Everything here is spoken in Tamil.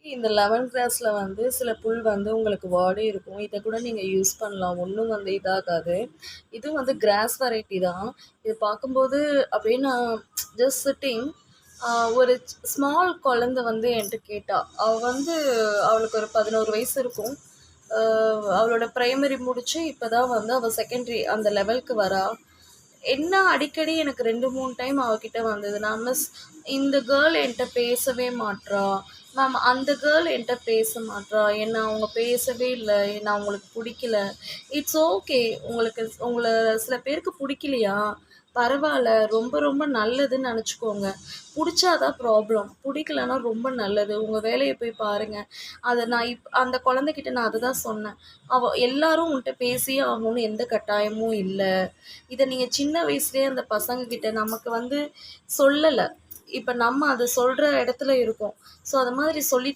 இந்த லெமன் கிராஸ்ல வந்து சில புல் வந்து உங்களுக்கு வாடி இருக்கும். இத கூட நீங்க யூஸ் பண்ணலாம். ஒண்ணும் வந்து இதாகாது. இது வந்து கிராஸ் வெரைட்டி தான். இது பார்க்கும்போது அப்படியே நான் ஜஸ்ட் சிட்டிங் ஒரு ஸ்மால் குழந்தை வந்து என்ட்ட கேட்டா. அவ வந்து அவளுக்கு ஒரு 11 வயசு இருக்கும். அ அவளோட பிரைமரி முடிச்சு இப்ப தான் வந்து அவ செகண்டரி அந்த லெவலுக்கு வரா. என்ன அடிக்கடி எனக்கு 2, 3 டைம் அவகிட்ட வந்தது. நான் மிஸ் இந்த கேர்ள் என்ட்ட பேசவே மாட்றா. மேம் அந்த கேர்ள் என்ட்ட பேச மாட்றா. என்ன அவங்க பேசவே இல்ல. என்ன அவங்களுக்கு புடிக்கல. It's okay. உங்களுக்கு உங்கள சில பேருக்கு புடிக்கலையா? பரவால்ல. ரொம்ப ரொம்ப நல்லதுன்னு நெனச்சுக்கோங்க. புடிச்சா தான் ப்ராப்ளம். புடிக்கலன்னா ரொம்ப நல்லது. உங்க வேலைய போய் பாருங்க. அத நான் அந்த குழந்தைகிட்ட நான் அததான் சொன்னேன். எல்லாரும் உன்ட்ட பேசியே ஆகணும்னு எந்த கட்டாயமும் இல்ல. இத நீங்க சின்ன வயசுலயே அந்த பசங்க கிட்ட நமக்கு வந்து சொல்லல. இப்ப நம்ம அத சொல்ற இடத்துல இருக்கோம். ஸோ, அது மாதிரி சொல்லி